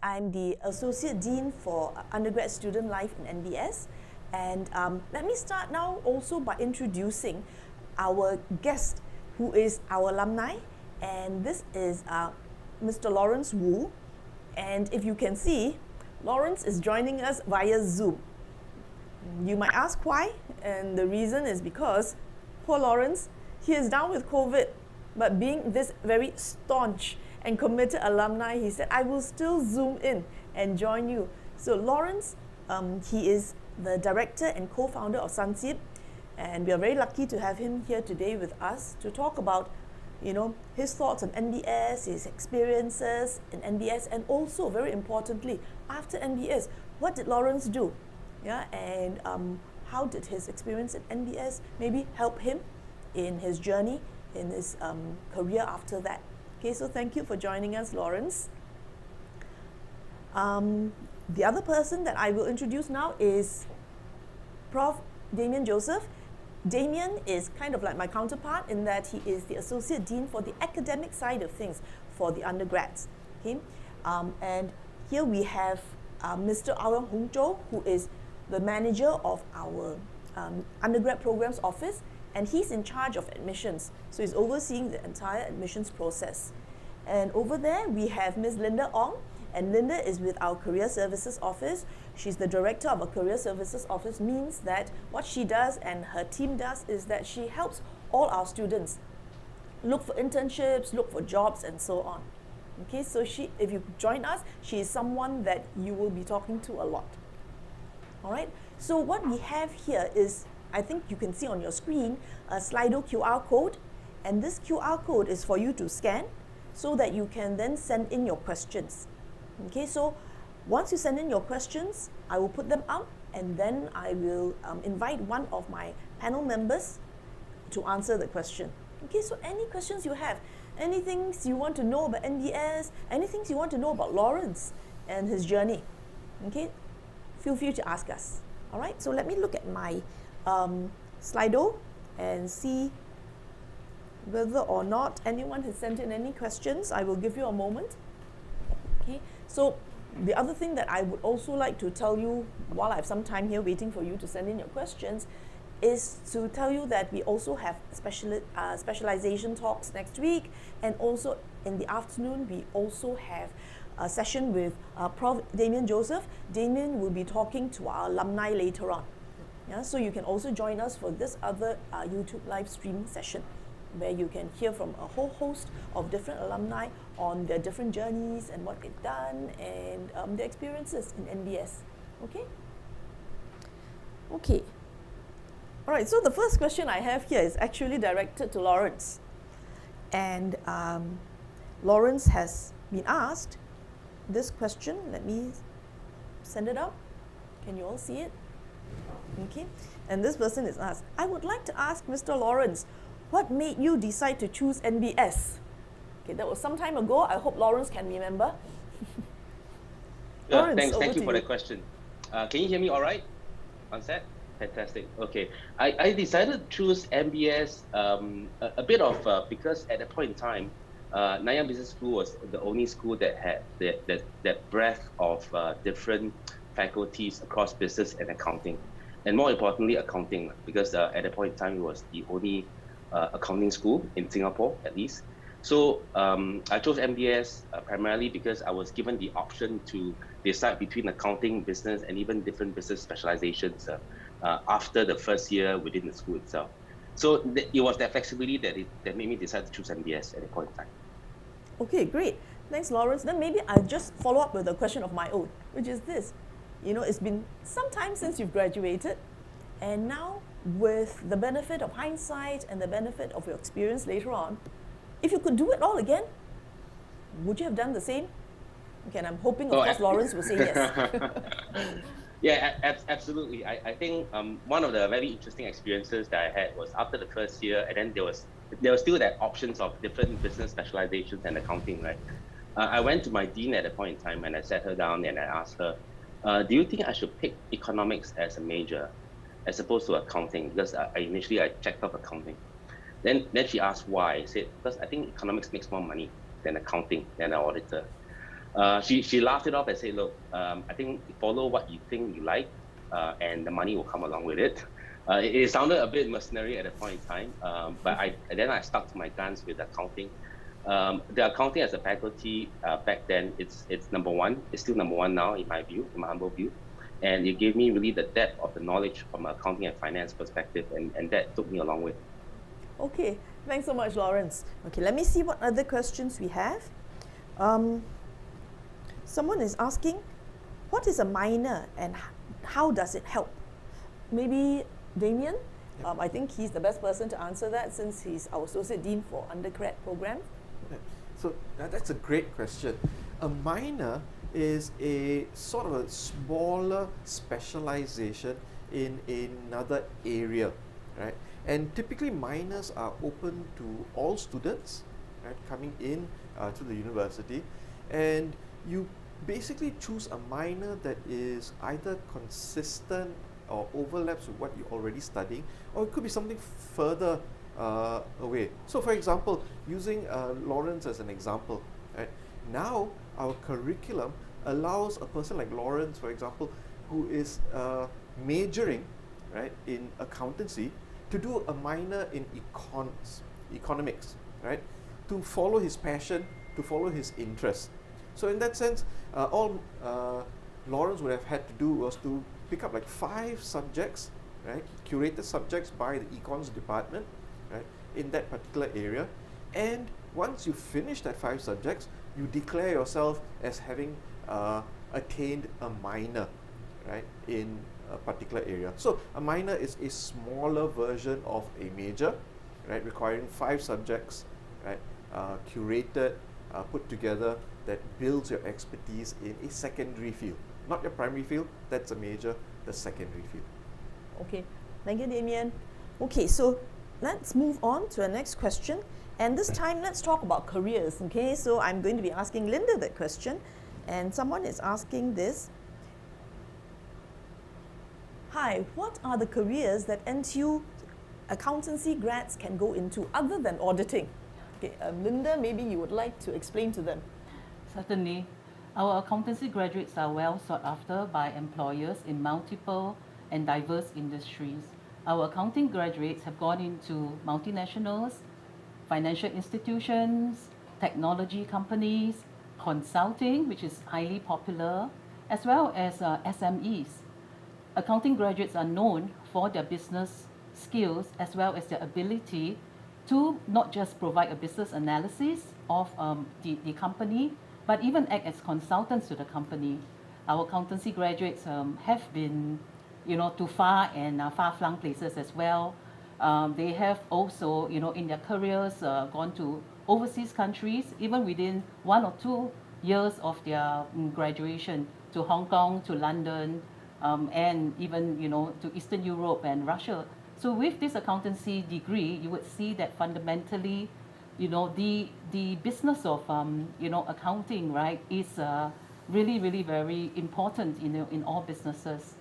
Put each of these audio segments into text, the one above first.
I'm the Associate Dean for Undergrad Student Life in NBS. And let me start now also by introducing our guest, who is our alumni. And this is Mr. Lawrence Wu. And if you can see, Lawrence is joining us via Zoom. You might ask why, and the reason is because poor Lawrence, he is down with COVID, but being this very staunch and committed alumni, he said, I will still Zoom in and join you. So Lawrence, he is the director and co-founder of Sunseed, and we are very lucky to have him here today with us to talk about, his thoughts on NBS, his experiences in NBS, and also, very importantly, after NBS, what did Lawrence do? Yeah, and how did his experience at NBS maybe help him in his journey, in his career after that? Okay, so thank you for joining us, Lawrence. The other person that I will introduce now is Prof. Damien Joseph. Damien is kind of like my counterpart in that he is the Associate Dean for the academic side of things for the undergrads. Okay, and here we have Mr. Zhou, who is the manager of our undergrad programs office, and he's in charge of admissions. So he's overseeing the entire admissions process. And over there, we have Ms. Linda Ong, and Linda is with our Career Services Office. She's the director of our Career Services Office, means that what she does and her team does is that she helps all our students look for internships, look for jobs, and so on. Okay, so if you join us, she is someone that you will be talking to a lot. All right, so what we have here is, I think you can see on your screen, a Slido QR code, and this QR code is for you to scan so that you can then send in your questions. Okay, so once you send in your questions, I will put them up, and then I will invite one of my panel members to answer the question. Okay, so any questions you have, anything you want to know about NBS, anything you want to know about Lawrence and his journey, okay, feel free to ask us. All right, so let me look at my Slido and see whether or not anyone has sent in any questions. I will give you a moment. Okay, so the other thing that I would also like to tell you while I have some time here waiting for you to send in your questions is to tell you that we also have specialization talks next week, and also in the afternoon we also have a session with Prof. Damien Joseph. Damien will be talking to our alumni later on. Yeah, so you can also join us for this other YouTube live stream session, where you can hear from a whole host of different alumni on their different journeys and what they've done and their experiences in NBS. Okay? Okay. All right, so the first question I have here is actually directed to Lawrence. And Lawrence has been asked this question. Let me send it up. Can you all see it? Okay. And this person is asked, I would like to ask Mr. Lawrence, what made you decide to choose NBS? Okay, that was some time ago. I hope Lawrence can remember. Lawrence, thank you for the question. Can you hear me all right on set? Fantastic. Okay, I decided to choose NBS a bit of because at that point in time, Nanyang Business School was the only school that had that breadth of different faculties across business and accounting, and more importantly, accounting, because at that point in time it was the only accounting school in Singapore, at least. So I chose MBS primarily because I was given the option to decide between accounting, business, and even different business specializations after the first year within the school itself. So it was that flexibility that made me decide to choose MBS at a point in time. Okay, great. Thanks, Lawrence. Then maybe I'll just follow up with a question of my own, which is this. It's been some time since you've graduated, and now with the benefit of hindsight and the benefit of your experience later on, if you could do it all again, would you have done the same? Okay, and I'm hoping, of course, Lawrence will say yes. Yeah, absolutely. I think one of the very interesting experiences that I had was after the first year, and then there was still that options of different business specializations and accounting, right? I went to my dean at a point in time and I sat her down and I asked her, do you think I should pick economics as a major as opposed to accounting? Because initially I checked off accounting. Then she asked why. I said, because I think economics makes more money than accounting, than an auditor. She laughed it off and said, look, I think follow what you think you like, and the money will come along with it. It sounded a bit mercenary at the point in time, but then I stuck to my guns with accounting. The accounting as a faculty back then, it's number one. It's still number one now, in my view, in my humble view. And it gave me really the depth of the knowledge from an accounting and finance perspective, and that took me a long way. Okay, thanks so much, Lawrence. Okay, let me see what other questions we have. Someone is asking, what is a minor and how does it help? Maybe Damien? I think he's the best person to answer that since he's our Associate Dean for undergrad program. So that's a great question. A minor is a sort of a smaller specialization in another area, right? And typically minors are open to all students, right, coming in to the university, and you basically choose a minor that is either consistent or overlaps with what you're already studying, or it could be something further away. So for example, using Lawrence as an example, right, now our curriculum allows a person like Lawrence, for example, who is majoring, right, in accountancy, to do a minor in economics, right, to follow his passion, to follow his interest. So in that sense, all Lawrence would have had to do was to pick up like 5 subjects, right, curated subjects by the econs department, right, in that particular area. And once you finish that 5 subjects, you declare yourself as having attained a minor, right, in a particular area. So a minor is a smaller version of a major, right, requiring 5 subjects, right, curated, put together, that builds your expertise in a secondary field. Not your primary field, that's a major, the secondary field. Okay, thank you, Damien. Okay, so let's move on to the next question. And this time, let's talk about careers, okay? So I'm going to be asking Linda that question. And someone is asking this. Hi, what are the careers that NTU accountancy grads can go into other than auditing? Okay, Linda, maybe you would like to explain to them. Certainly. Our accountancy graduates are well sought after by employers in multiple and diverse industries. Our accounting graduates have gone into multinationals, financial institutions, technology companies, consulting, which is highly popular, as well as SMEs. Accounting graduates are known for their business skills as well as their ability to not just provide a business analysis of the company, but even act as consultants to the company. Our accountancy graduates have been, to far and far-flung places as well. They have also, in their careers, gone to overseas countries, even within 1 or 2 years of their graduation, to Hong Kong, to London, and even, to Eastern Europe and Russia. So with this accountancy degree, you would see that fundamentally, the business of, accounting, right, is really, really very important, in all businesses.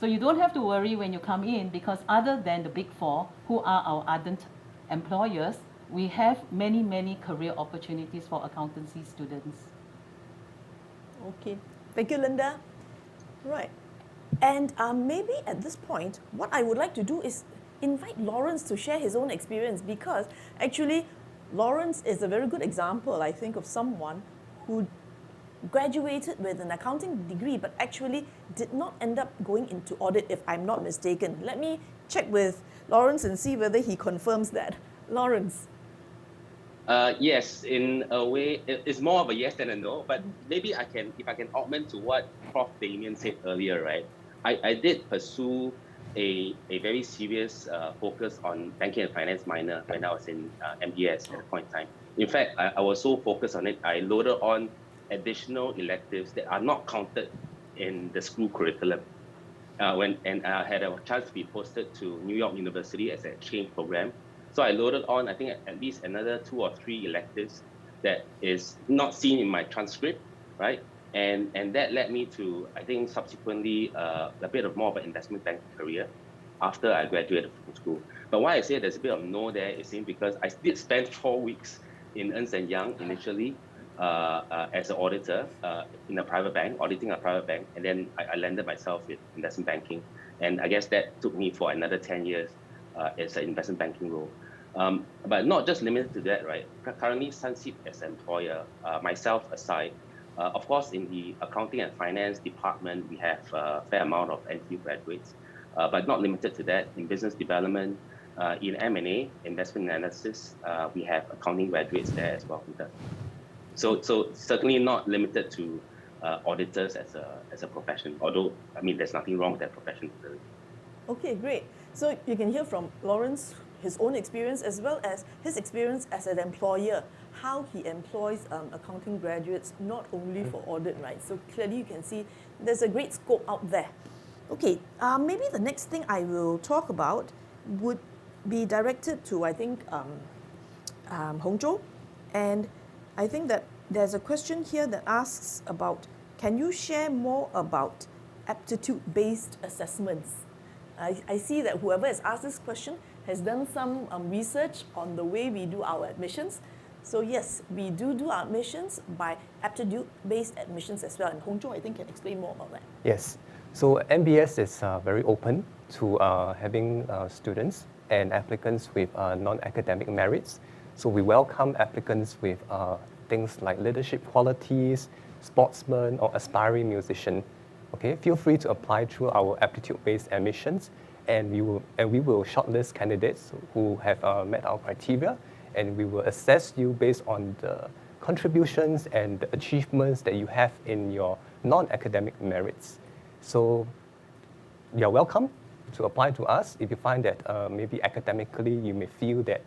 So you don't have to worry when you come in, because other than the Big Four, who are our ardent employers, we have many, many career opportunities for accountancy students. Okay, thank you, Linda. Right, and maybe at this point, what I would like to do is invite Lawrence to share his own experience, because actually Lawrence is a very good example, I think, of someone who graduated with an accounting degree but actually did not end up going into audit, if I'm not mistaken. Let me check with Lawrence and see whether he confirms that. Lawrence. Yes, in a way, it's more of a yes than a no, but maybe if I can augment to what Prof. Damien said earlier, right? I did pursue a very serious focus on banking and finance minor when I was in MBS at a point in time. In fact, I was so focused on it, I loaded on additional electives that are not counted in the school curriculum. And I had a chance to be posted to New York University as an exchange program. So I loaded on, I think, at least another 2 or 3 electives that is not seen in my transcript, right? And that led me to, I think, subsequently a bit of more of an investment banking career after I graduated from school. But why I say there's a bit of no there is because I did spend 4 weeks in Ernst & Young initially, as an auditor in a private bank, auditing a private bank, and then I landed myself with investment banking. And I guess that took me for another 10 years as an investment banking role. But not just limited to that, right? Currently, Sunseap as an employer, myself aside, of course, in the accounting and finance department, we have a fair amount of NTU graduates, but not limited to that. In business development, in M&A, investment analysis, we have accounting graduates there as well with us. So certainly not limited to auditors as a profession, although, I mean, there's nothing wrong with that profession. Really. Okay, great. So you can hear from Lawrence his own experience as well as his experience as an employer, how he employs accounting graduates, not only for audit, right? So clearly you can see there's a great scope out there. Okay, maybe the next thing I will talk about would be directed to, I think, Zhou. And I think that there's a question here that asks about, can you share more about aptitude-based assessments? I see that whoever has asked this question has done some research on the way we do our admissions. So yes, we do our admissions by aptitude-based admissions as well. And Zhou, I think, can explain more about that. Yes. So MBS is very open to having students and applicants with non-academic merits. So we welcome applicants with things like leadership qualities, sportsman, or aspiring musician. Okay, feel free to apply through our aptitude-based admissions, and we will shortlist candidates who have met our criteria, and we will assess you based on the contributions and the achievements that you have in your non-academic merits. So you're welcome to apply to us if you find that maybe academically you may feel that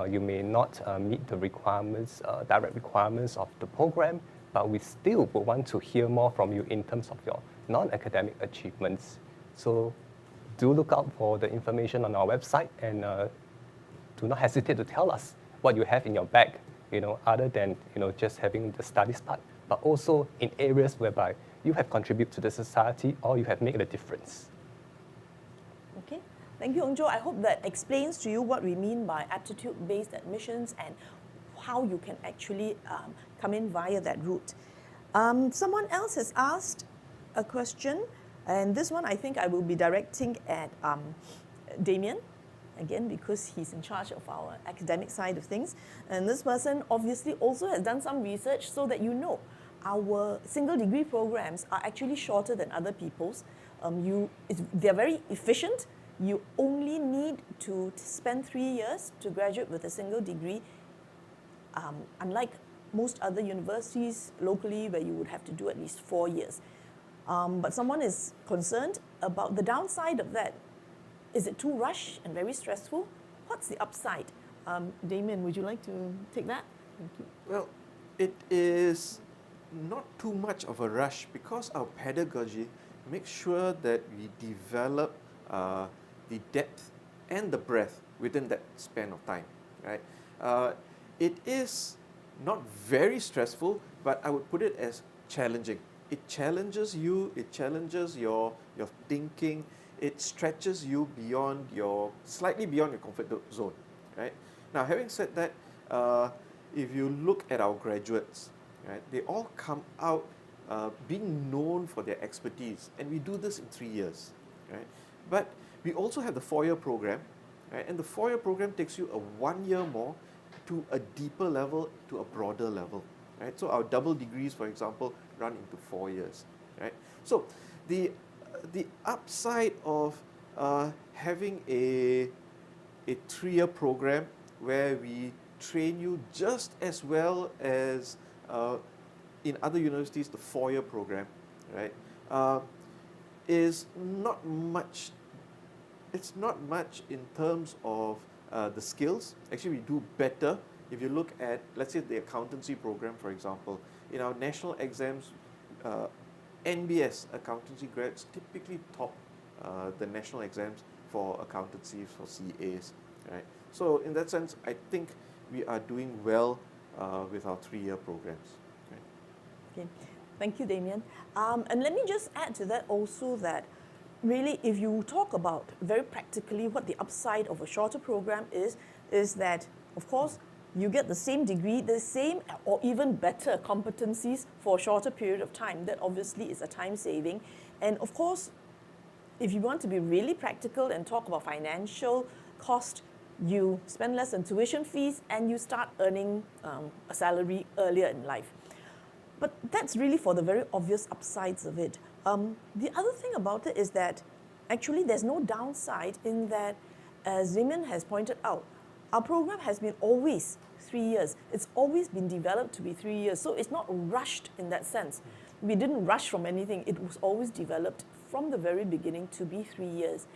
you may not meet the requirements, direct requirements of the program, but we still would want to hear more from you in terms of your non-academic achievements. So do look out for the information on our website, and do not hesitate to tell us what you have in your bag, other than just having the studies part, but also in areas whereby you have contributed to the society or you have made a difference. Okay, thank you, Zhou. I hope that explains to you what we mean by aptitude-based admissions and how you can actually come in via that route. Someone else has asked a question, and this one I think I will be directing at Damien, again, because he's in charge of our academic side of things. And this person obviously also has done some research so that our single degree programs are actually shorter than other people's. They're very efficient. You only need to spend 3 years to graduate with a single degree, unlike most other universities locally where you would have to do at least 4 years. But someone is concerned about the downside of that. Is it too rushed and very stressful? What's the upside? Damien, would you like to take that? Thank you. Well, it is not too much of a rush because our pedagogy makes sure that we develop the depth and the breadth within that span of time, right? It is not very stressful, but I would put it as challenging. It challenges you, it challenges your thinking, it stretches you slightly beyond your comfort zone, right? Now, having said that, if you look at our graduates, right, they all come out being known for their expertise, and we do this in 3 years, right? But we also have the 4-year program, right? And the 4-year program takes you a 1 year more to a deeper level, to a broader level, right? So our double degrees, for example, run into 4 years, right? So the upside of having a 3-year program where we train you just as well as in other universities, the 4-year program, right, is not much. It's not much in terms of the skills. Actually, we do better if you look at, let's say, the accountancy program, for example. In our national exams, NBS accountancy grads typically top the national exams for accountancy, for CAs, right? So in that sense, I think we are doing well with our 3-year programs. Right? Okay, thank you, Damien. And let me just add to that also that really, if you talk about very practically what the upside of a shorter program is that, of course, you get the same degree, the same or even better competencies for a shorter period of time. That obviously is a time saving. And of course, if you want to be really practical and talk about financial cost, you spend less on tuition fees and you start earning a salary earlier in life. But that's really for the very obvious upsides of it. The other thing about it is that actually there's no downside in that, as Damien has pointed out, our program has been always 3 years. It's always been developed to be 3 years. So it's not rushed in that sense. We didn't rush from anything. It was always developed from the very beginning to be 3 years.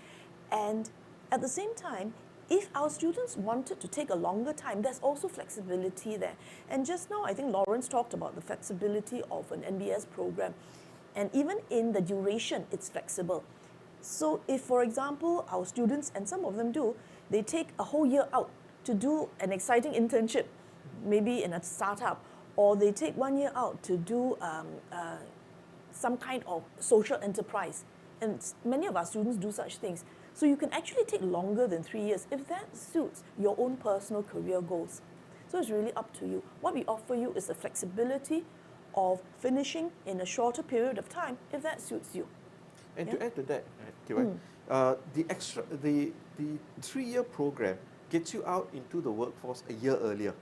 And at the same time, if our students wanted to take a longer time, there's also flexibility there. And just now, I think Lawrence talked about the flexibility of an NBS program. And even in the duration, it's flexible. So if, for example, our students, and some of them do, they take a whole year out to do an exciting internship, maybe in a startup, or they take 1 year out to do some kind of social enterprise. And many of our students do such things. So you can actually take longer than 3 years if that suits your own personal career goals. So it's really up to you. What we offer you is the flexibility of finishing in a shorter period of time if that suits you. And to add to that, right, the 3-year program gets you out into the workforce a year earlier,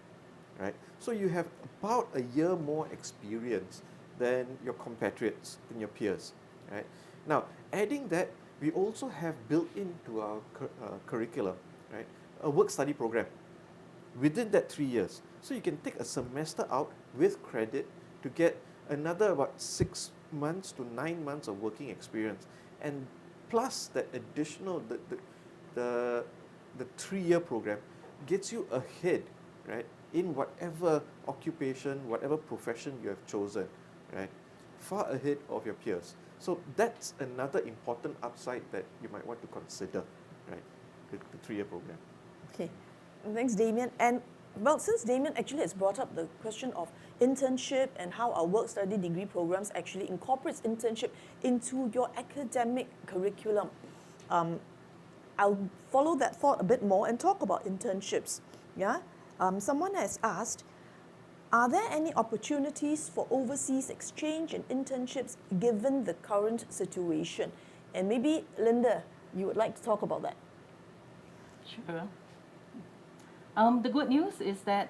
right? So you have about a year more experience than your compatriots, than your peers, right? Now, adding that, we also have built into our curriculum, right, a work-study program within that 3 years. So you can take a semester out with credit to get another about 6 months to 9 months of working experience, and plus that additional the 3-year program gets you ahead, right, in whatever occupation, whatever profession you have chosen, right, far ahead of your peers. So that's another important upside that you might want to consider, right, the 3-year program. Okay, thanks, Damien. And well, since Damien actually has brought up the question of internship and how our work-study degree programs actually incorporates internship into your academic curriculum, I'll follow that thought a bit more and talk about internships. Yeah, someone has asked, are there any opportunities for overseas exchange and internships given the current situation? And maybe, Linda, you would like to talk about that. Sure. The good news is that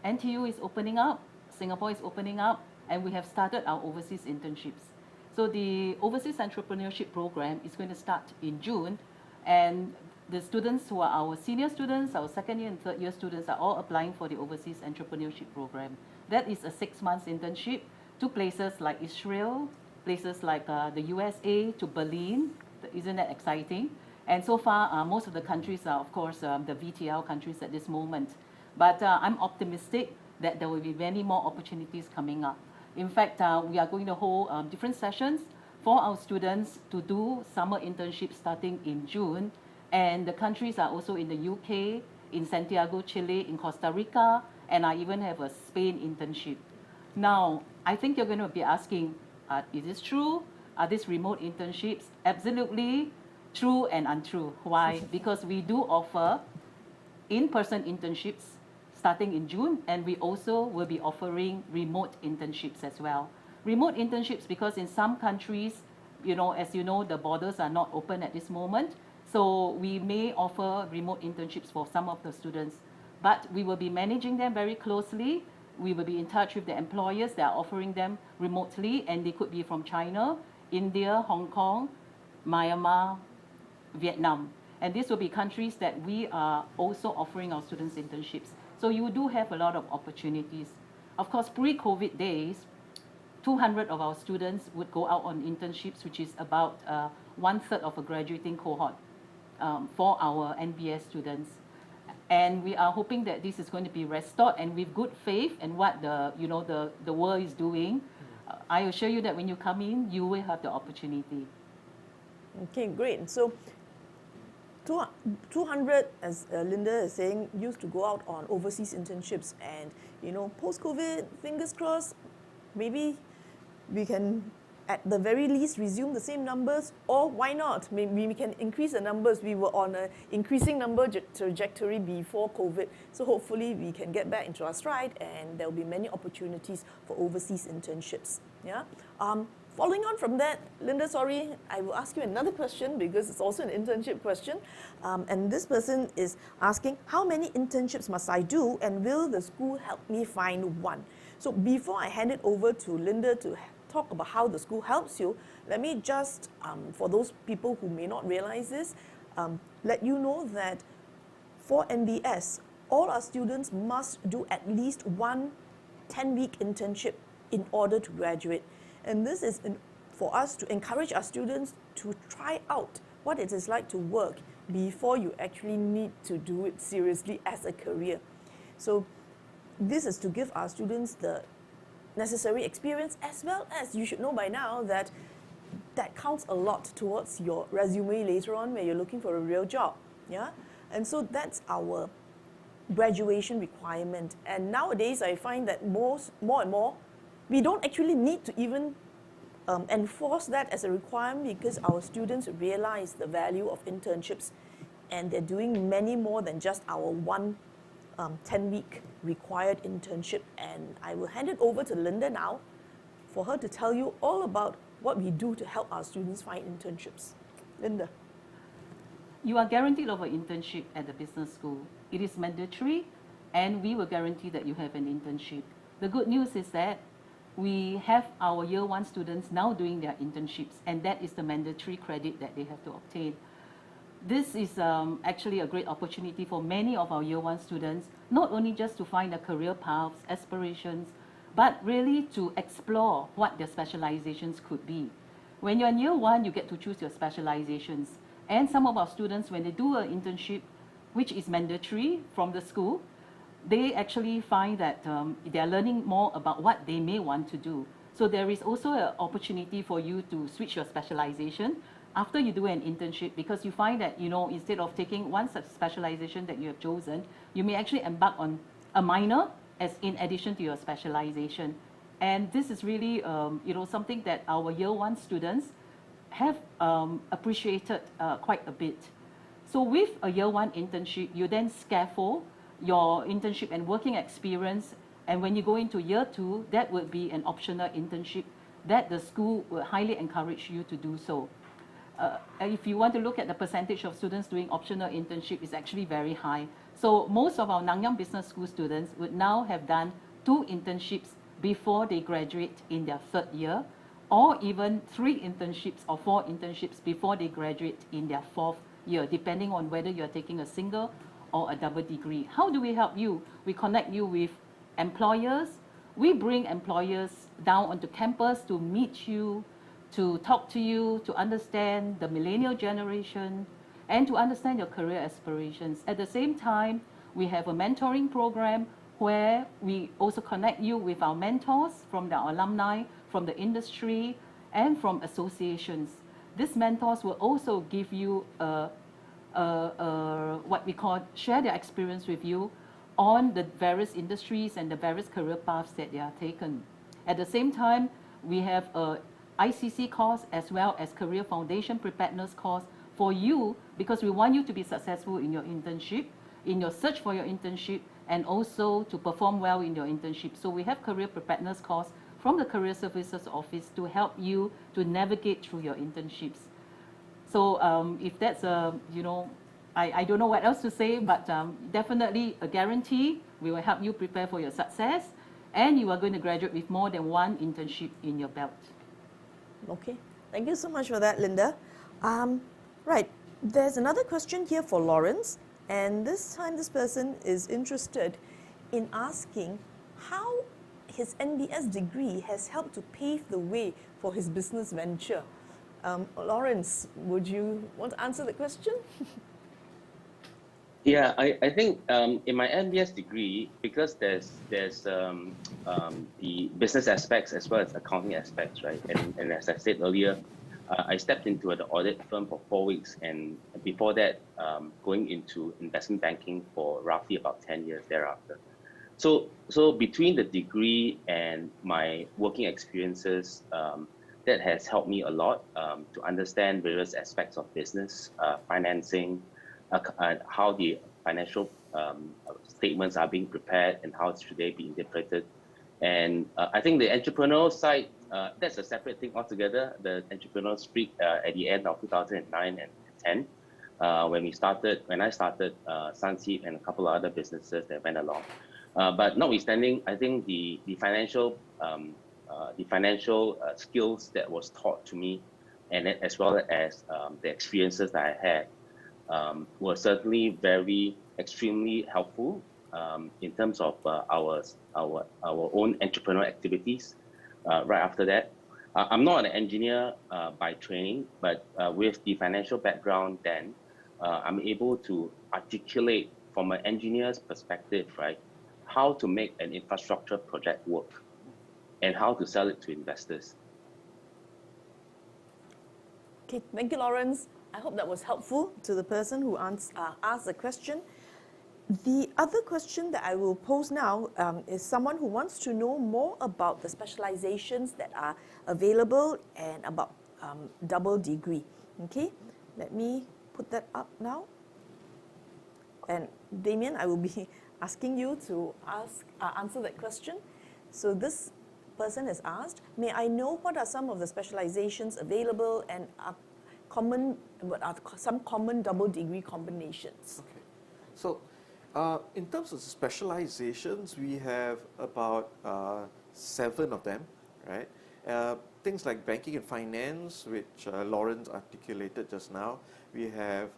NTU is opening up, Singapore is opening up, and we have started our overseas internships. So the Overseas Entrepreneurship Program is going to start in June, and the students who are our senior students, our second year and third year students are all applying for the Overseas Entrepreneurship Program. That is a 6 months internship to places like Israel, places like the USA, to Berlin. Isn't that exciting? And so far, most of the countries are, of course, the VTL countries at this moment. But I'm optimistic that there will be many more opportunities coming up. In fact, we are going to hold different sessions for our students to do summer internships starting in June. And the countries are also in the UK, in Santiago, Chile, in Costa Rica, and I even have a Spain internship. Now, I think you're going to be asking, is this true? Are these remote internships? Absolutely true and untrue. Why? Because we do offer in-person internships starting in June, and we also will be offering remote internships as well. Remote internships because in some countries, as you know, the borders are not open at this moment. So we may offer remote internships for some of the students, but we will be managing them very closely. We will be in touch with the employers that are offering them remotely, and they could be from China, India, Hong Kong, Myanmar, Vietnam. And these will be countries that we are also offering our students internships. So you do have a lot of opportunities. Of course, pre-COVID days, 200 of our students would go out on internships, which is about 1/3 of a graduating cohort for our NBS students. And we are hoping that this is going to be restored, and with good faith and what the world is doing, I assure you that when you come in, you will have the opportunity. Okay, great. So 200, as Linda is saying, used to go out on overseas internships, and post-COVID, fingers crossed, maybe we can at the very least resume the same numbers, or why not? Maybe we can increase the numbers. We were on an increasing number trajectory before COVID, so hopefully we can get back into our stride, and there will be many opportunities for overseas internships. Yeah. Following on from that, Linda, sorry, I will ask you another question because it's also an internship question. And this person is asking, how many internships must I do, and will the school help me find one? So before I hand it over to Linda to talk about how the school helps you, let me just, for those people who may not realize this, let you know that for MBS, all our students must do at least one 10-week internship in order to graduate. And this is for us to encourage our students to try out what it is like to work before you actually need to do it seriously as a career. So this is to give our students the necessary experience, as well as you should know by now that that counts a lot towards your resume later on when you're looking for a real job. Yeah? And so that's our graduation requirement. And nowadays I find that more and more, we don't actually need to even enforce that as a requirement, because our students realize the value of internships, and they're doing many more than just our one 10-week required internship. And I will hand it over to Linda now for her to tell you all about what we do to help our students find internships. Linda. You are guaranteed of an internship at the business school. It is mandatory, and we will guarantee that you have an internship. The good news is that we have our year one students now doing their internships, and that is the mandatory credit that they have to obtain. This is actually a great opportunity for many of our year one students, not only just to find a career paths, aspirations, but really to explore what their specializations could be. When you're in year one, you get to choose your specializations. And some of our students, when they do an internship, which is mandatory from the school, they actually find that they are learning more about what they may want to do. So there is also an opportunity for you to switch your specialization after you do an internship, because you find that, you know, instead of taking one specialization that you have chosen, you may actually embark on a minor as in addition to your specialization. And this is really, you know, something that our year one students have appreciated quite a bit. So with a year one internship, you then scaffold your internship and working experience, and when you go into year two, that would be an optional internship that the school will highly encourage you to do so. If you want to look at the percentage of students doing optional internship, is actually very high. So most of our Nanyang Business School students would now have done 2 internships before they graduate in their 3rd year, or even 3 internships or 4 internships before they graduate in their 4th year, depending on whether you're taking a single or a double degree. How do we help you? We connect you with employers. We bring employers down onto campus to meet you, to talk to you, to understand the millennial generation, and to understand your career aspirations. At the same time, we have a mentoring program where we also connect you with our mentors from the alumni, from the industry, and from associations. These mentors will also give you what we call share their experience with you on the various industries and the various career paths that they are taken. At the same time, we have a ICC course as well as Career Foundation Preparedness course for you, because we want you to be successful in your internship, in your search for your internship, and also to perform well in your internship. So we have Career Preparedness course from the Career Services Office to help you to navigate through your internships. So if that's you know, I don't know what else to say, but definitely a guarantee. We will help you prepare for your success, and you are going to graduate with more than 1 internship in your belt. Okay, thank you so much for that, Linda. Right, there's another question here for Lawrence, and this time this person is interested in asking how his NBS degree has helped to pave the way for his business venture. Lawrence, would you want to answer the question? Yeah, I think in my MBS degree, because there's the business aspects as well as accounting aspects, right? And as I said earlier, I stepped into the audit firm for 4 weeks, and before that, going into investment banking for roughly about 10 years thereafter. So between the degree and my working experiences, that has helped me a lot to understand various aspects of business, financing, how the financial statements are being prepared and how should they be interpreted. And I think the entrepreneurial side, that's a separate thing altogether. The entrepreneurial streak at the end of 2009 and 10, when I started Sunseed and a couple of other businesses that went along. But notwithstanding, I think the financial skills that was taught to me, and as well as the experiences that I had, were certainly extremely helpful in terms of our own entrepreneurial activities. Right after that, I'm not an engineer by training, but with the financial background, then I'm able to articulate from an engineer's perspective, right, how to make an infrastructure project work and how to sell it to investors. Okay, thank you, Lawrence. I hope that was helpful to the person who asked the question. The other question that I will pose now is someone who wants to know more about the specializations that are available and about double degree. Okay, let me put that up now. And Damien, I will be asking you to answer that question. So this person has asked, may I know what are some of the specializations available and what are some common double degree combinations? Okay, so in terms of specializations, we have about 7 of them, right? Things like banking and finance, which Lawrence articulated just now. We have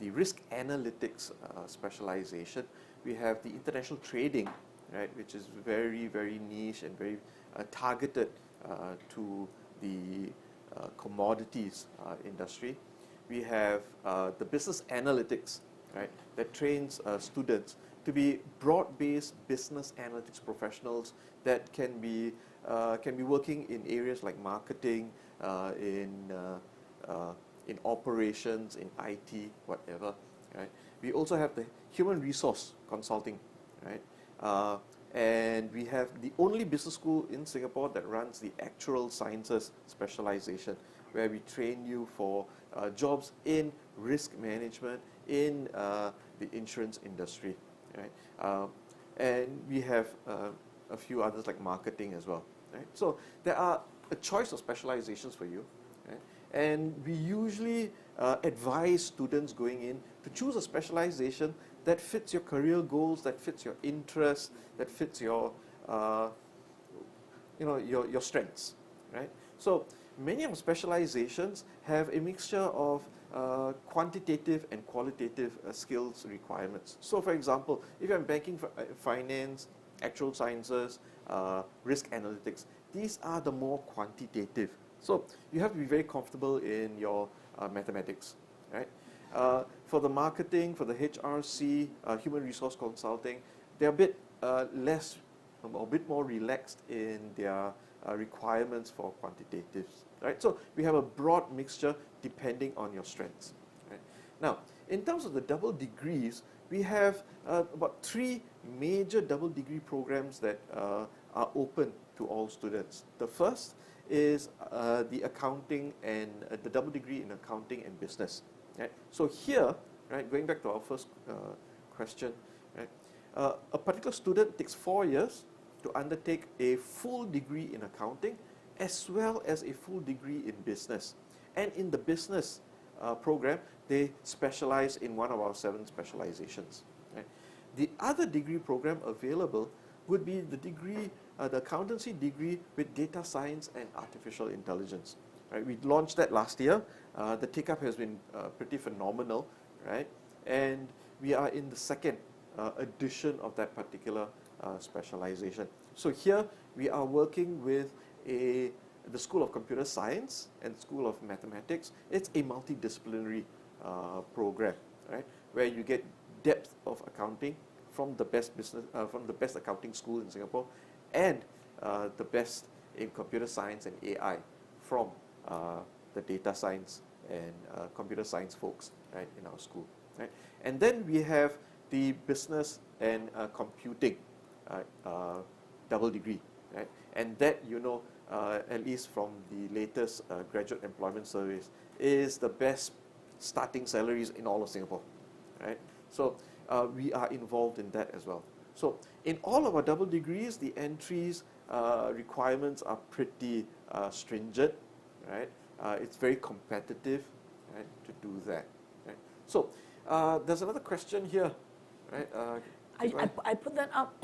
the risk analytics specialization. We have the international trading, right, which is very, very niche and very targeted to the commodities industry. We have the business analytics, right, that trains students to be broad-based business analytics professionals that can be working in areas like marketing, in operations, in IT, whatever. Right. We also have the human resource consulting, right, and we have the only business school in Singapore that runs the actual sciences specialization, where we train you for jobs in risk management, in the insurance industry, right? And we have a few others like marketing as well, right? So there are a choice of specializations for you, right? And we usually advise students going in to choose a specialization that fits your career goals, that fits your interests, that fits your your strengths, right? So many of the specializations have a mixture of quantitative and qualitative skills requirements. So for example, if you're in banking, finance, actual sciences, risk analytics, these are the more quantitative. So you have to be very comfortable in your mathematics, right? For the marketing, for the HRC, human resource consulting, they're a bit less, a bit more relaxed in their requirements for quantitatives, right? So we have a broad mixture depending on your strengths. Right? Now, in terms of the double degrees, we have about 3 major double degree programs that are open to all students. The first is the accounting and the double degree in accounting and business. Right? So here, right, going back to our first question, right, a particular student takes 4 years to undertake a full degree in accounting as well as a full degree in business. And in the business program, they specialize in one of our 7 specializations. Right? The other degree program available would be the degree, the accountancy degree with data science and artificial intelligence. Right? We launched that last year. The take-up has been pretty phenomenal, right? And we are in the 2nd edition of that particular specialization. So here we are working with the School of Computer Science and School of Mathematics. It's a multidisciplinary program, right, where you get depth of accounting from the best from the best accounting school in Singapore, and the best in computer science and AI from the data science and computer science folks, right, in our school, right. And then we have the business and computing double degree, right? And that, you know, at least from the latest graduate employment surveys, is the best starting salaries in all of Singapore, right? So we are involved in that as well. So in all of our double degrees, the entries requirements are pretty stringent, right? It's very competitive, right, to do that, right? So there's another question here, right? I put that up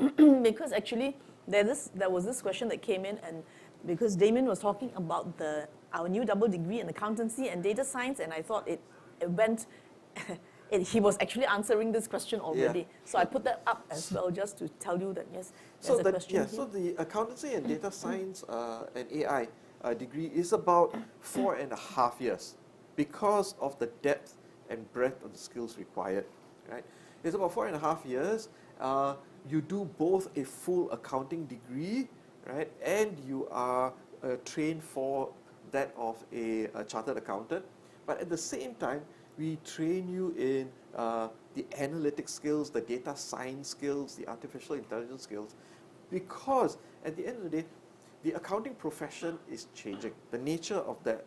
because actually there was this question that came in, and because Damien was talking about our new double degree in accountancy and data science, and I thought it went. He was actually answering this question already, Yeah. so I put that up as well just to tell you that yes, So there's a question here. so the accountancy and data science and AI degree is about 4.5 years because of the depth and breadth of the skills required, right? It's about 4.5 years. You do both a full accounting degree, right, and you are trained for that of a chartered accountant. But at the same time, we train you in the analytic skills, the data science skills, the artificial intelligence skills, because at the end of the day, the accounting profession is changing. The nature of that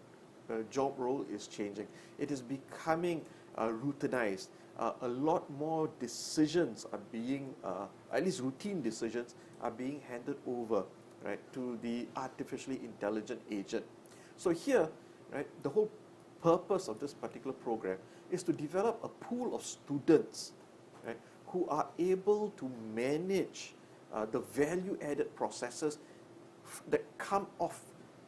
job role is changing. It is becoming routinized. A lot more decisions are being, at least routine decisions, are being handed over, right, to the artificially intelligent agent. So here, right, the whole purpose of this particular program is to develop a pool of students, right, who are able to manage the value-added processes that come off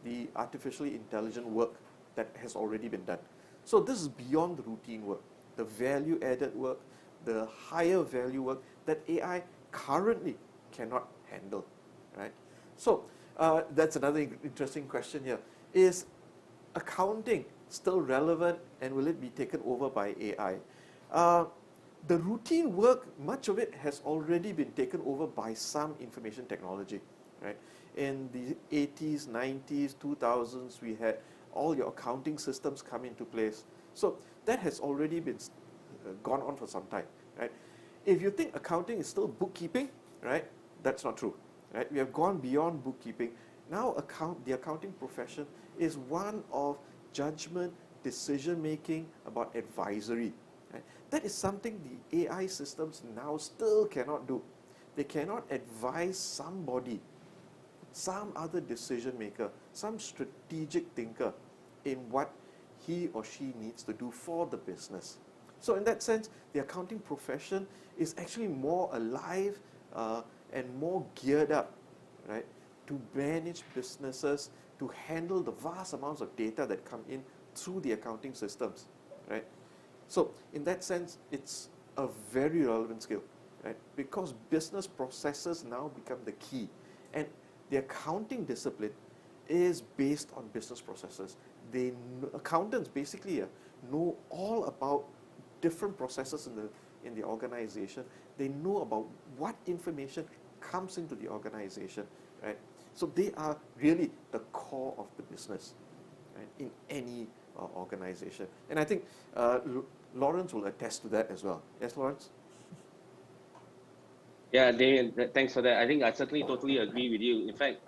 the artificially intelligent work that has already been done. So this is beyond the routine work, the value-added work, the higher value work that AI currently cannot handle, right? So that's another interesting question here. Is accounting still relevant, and will it be taken over by AI? The routine work, much of it has already been taken over by some information technology, right? In the 80s, 90s, 2000s, we had all your accounting systems come into place. So that has already been gone on for some time, right? If you think accounting is still bookkeeping, right, that's not true, right? We have gone beyond bookkeeping. Now the accounting profession is one of judgment, decision-making, about advisory. Right? That is something the AI systems now still cannot do. They cannot advise somebody, some other decision-maker, some strategic thinker in what he or she needs to do for the business. So in that sense, the accounting profession is actually more alive and more geared up, right, to manage businesses, to handle the vast amounts of data that come in through the accounting systems, right? So in that sense, it's a very relevant skill, right? Because business processes now become the key. And the accounting discipline is based on business processes. Accountants basically know all about different processes in the organization. They know about what information comes into the organization, right? So they are really the core of the business, right, in any organization. And I think Lawrence will attest to that as well. Yes, Lawrence? Yeah, Damien, thanks for that. I think I certainly totally agree with you. In fact,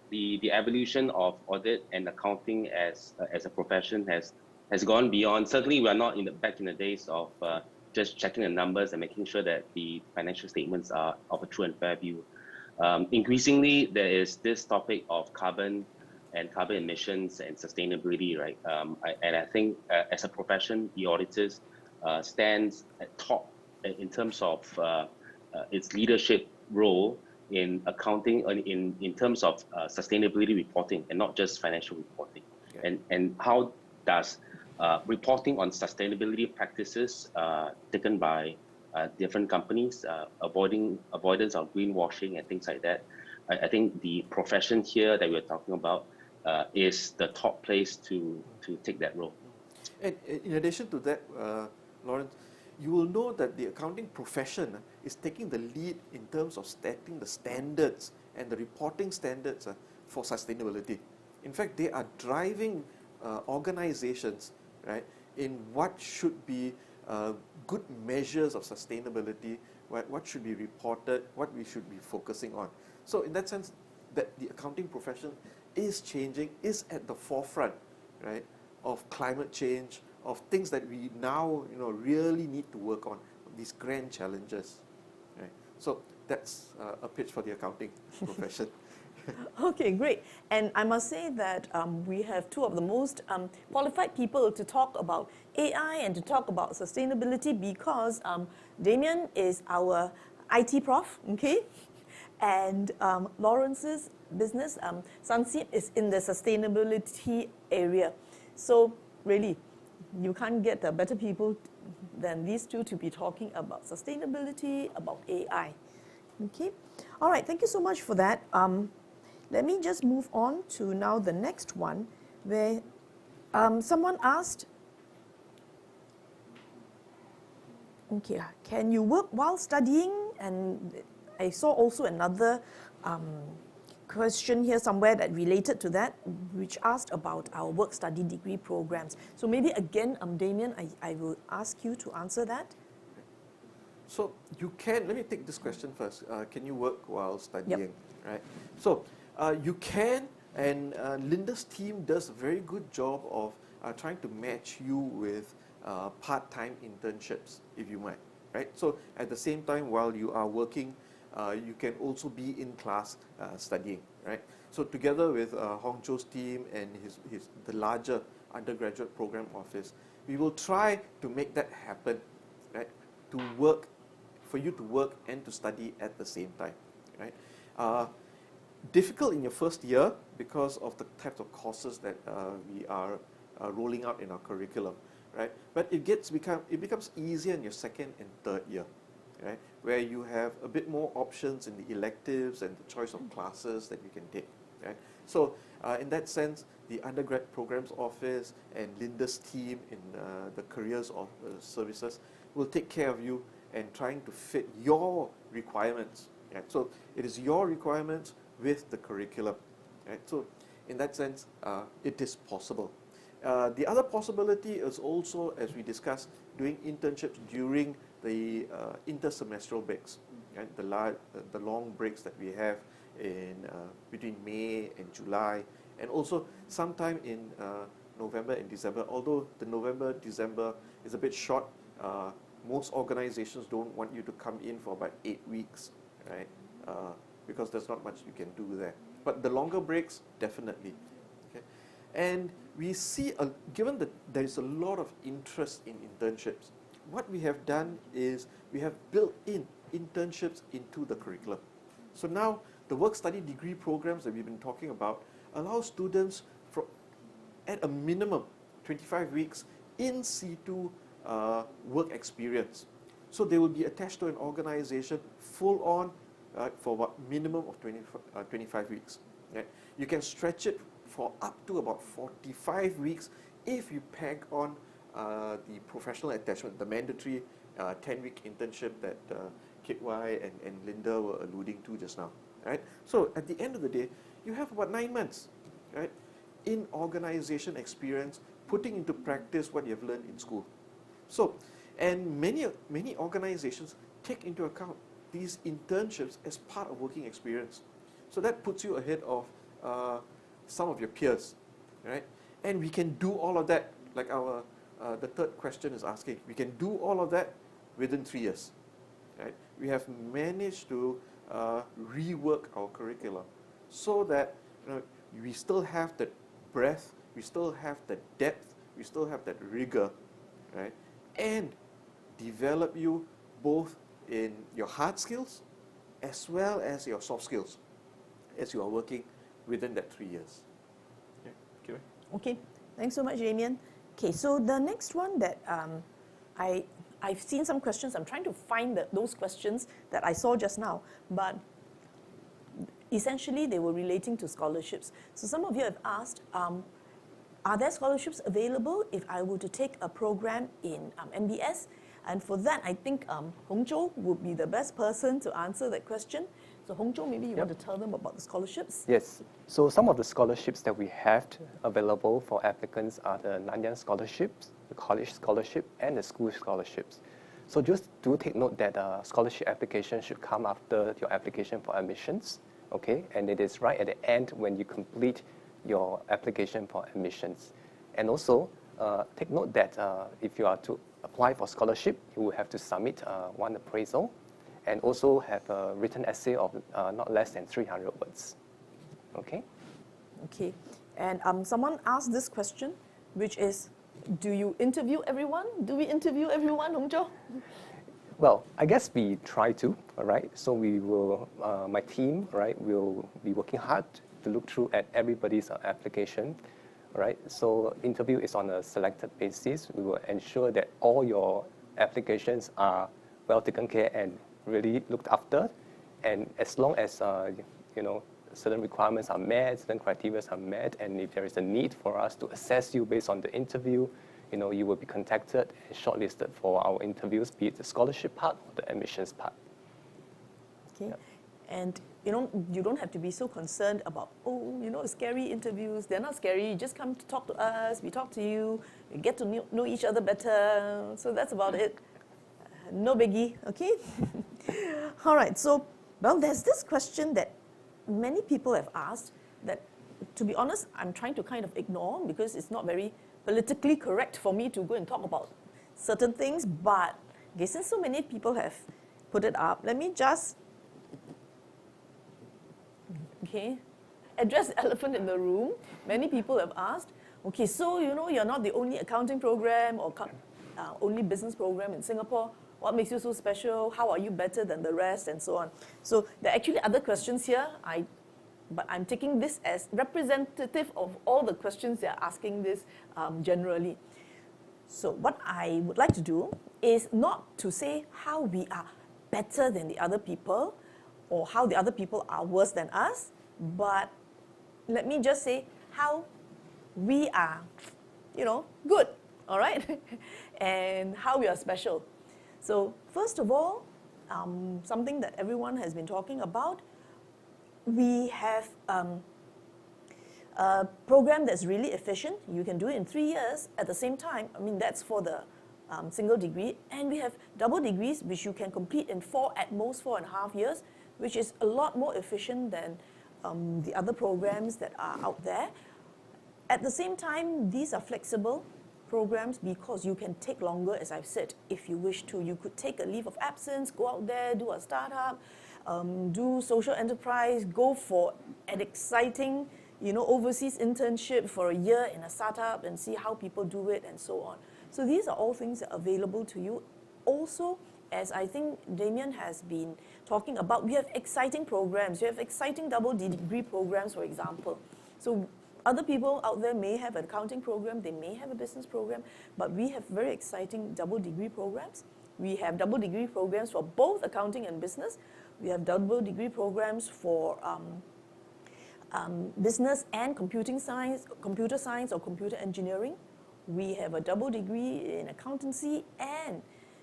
the evolution of audit and accounting as a profession has gone beyond. Certainly, we are not back in the days of just checking the numbers and making sure that the financial statements are of a true and fair view. Increasingly, there is this topic of carbon emissions and sustainability, right? And I think as a profession, the auditors stands at top in terms of its leadership role in accounting, in terms of sustainability reporting, and not just financial reporting. Yeah. And how does reporting on sustainability practices taken by different companies, avoidance of greenwashing and things like that. I think the profession here that we're talking about is the top place to take that role. And in addition to that, Lawrence, you will know that the accounting profession is taking the lead in terms of setting the standards and the reporting standards for sustainability. In fact, they are driving organizations, right, in what should be good measures of sustainability, what should be reported, what we should be focusing on. So in that sense, that the accounting profession is changing, is at the forefront, right, of climate change, of things that we now, really need to work on, these grand challenges, right? So that's a pitch for the accounting profession. Okay, great. And I must say that we have two of the most qualified people to talk about AI and to talk about sustainability, because Damien is our IT prof, okay? And Lawrence's business, Sunseed, is in the sustainability area. So really, you can't get better people than these two to be talking about sustainability, about AI. Okay? All right, thank you so much for that. Let me just move on to now the next one, where someone asked, okay, can you work while studying? And I saw also another question here somewhere that related to that, which asked about our work-study degree programs. So maybe again, Damien, I will ask you to answer that. So you can, let me take this question first. Can you work while studying, right? So you can, and Linda's team does a very good job of trying to match you with part-time internships, if you might, right? So at the same time, while you are working, you can also be in class studying, right? So together with Hong Zhou's team and the larger undergraduate program office, we will try to make that happen, right? For you to work and to study at the same time, right? Difficult in your first year because of the types of courses that we are rolling out in our curriculum, right? But it becomes easier in your second and third year, right? Where you have a bit more options in the electives and the choice of classes that you can take, right? So in that sense, the undergrad programs office and Linda's team in the careers of services will take care of you and trying to fit your requirements, right? So it is your requirements with the curriculum, right? So in that sense, it is possible. The other possibility is also, as we discussed, doing internships during the intersemestral breaks, right? The long breaks that we have in between May and July, and also sometime in November and December. Although the November, December is a bit short, most organizations don't want you to come in for about 8 weeks, right? Because there's not much you can do there. But the longer breaks, definitely. Okay? And we see, given that there is a lot of interest in internships, what we have done is we have built in internships into the curriculum. So now the work-study degree programs that we've been talking about allow students at a minimum 25 weeks in situ work experience. So they will be attached to an organization full on for what minimum of 25 weeks. Right? You can stretch it for up to about 45 weeks if you peg on the professional attachment, the mandatory 10-week internship that Kit Wye and Linda were alluding to just now. Right? So at the end of the day, you have about 9 months, right, in organization experience, putting into practice what you have learned in school. So, and many organizations take into account these internships as part of working experience. So that puts you ahead of some of your peers, right? And we can do all of that, like the third question is asking. We can do all of that within 3 years, right? We have managed to rework our curriculum so that we still have that breadth, we still have that depth, we still have that rigor, right? And develop you both in your hard skills as well as your soft skills as you are working within that 3 years. Yeah. Okay, thanks so much, Damien. Okay, so the next one that I've seen some questions. I'm trying to find those questions that I saw just now, but essentially they were relating to scholarships. So some of you have asked, are there scholarships available if I were to take a program in MBS? And for that, I think Hong Zhou would be the best person to answer that question. So Hong Zhou, maybe you want to tell them about the scholarships? Yes. So some of the scholarships that we have available for applicants are the Nanyang scholarships, the college scholarship, and the school scholarships. So just do take note that scholarship application should come after your application for admissions. okay? And it is right at the end when you complete your application for admissions. And also, take note that if you are to apply for scholarship, you will have to submit one appraisal and also have a written essay of not less than 300 words, okay? Okay, and someone asked this question, which is, do you interview everyone? Do we interview everyone, Hong Zhou? Well, I guess we try to, all right? So we will, my team, right, will be working hard to look through at everybody's application, all right? So interview is on a selected basis. We will ensure that all your applications are well taken care and really looked after. And as long as, you know, certain requirements are met, certain criteria are met, and if there is a need for us to assess you based on the interview, you know, you will be contacted and shortlisted for our interviews, be it the scholarship part or the admissions part. Okay, Yeah. and you don't have to be so concerned about, scary interviews. They're not scary. You just come to talk to us. We talk to you. You get to know each other better. So that's about it. No biggie, okay? All right, so, well, there's this question that many people have asked that, to be honest, I'm trying to kind of ignore because it's not very politically correct for me to go and talk about certain things, but okay, since so many people have put it up, let me just address the elephant in the room. Many people have asked, okay, so you're not the only accounting program or only business program in Singapore. What makes you so special? How are you better than the rest? And so on. So there are actually other questions here, but I'm taking this as representative of all the questions they're asking this generally. So what I would like to do is not to say how we are better than the other people or how the other people are worse than us, but let me just say how we are, good, all right? And how we are special. So first of all, something that everyone has been talking about, we have a program that's really efficient. You can do it in 3 years at the same time. I mean, that's for the single degree. And we have double degrees, which you can complete in at most 4.5 years, which is a lot more efficient than the other programs that are out there. At the same time, these are flexible programs because you can take longer, as I've said, if you wish to. You could take a leave of absence, go out there, do a startup, do social enterprise, go for an exciting, overseas internship for a year in a startup and see how people do it and so on. So these are all things that are available to you. Also, as I think Damien has been talking about, we have exciting programs. We have exciting double degree programs, for example. So other people out there may have an accounting program, they may have a business program, but we have very exciting double degree programs. We have double degree programs for both accounting and business. We have double degree programs for business and computer science or computer engineering. We have a double degree in accountancy and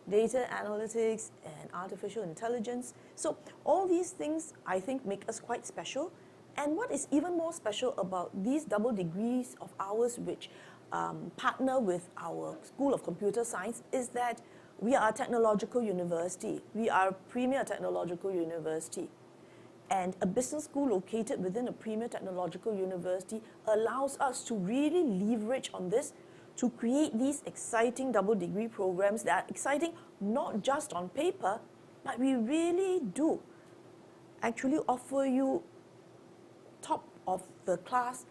data analytics and artificial intelligence. So all these things, I think, make us quite special. And what is even more special about these double degrees of ours, which partner with our School of Computer Science, is that we are a technological university. We are a premier technological university. And a business school located within a premier technological university allows us to really leverage on this to create these exciting double degree programs that are exciting not just on paper, but we really do actually offer you top of the class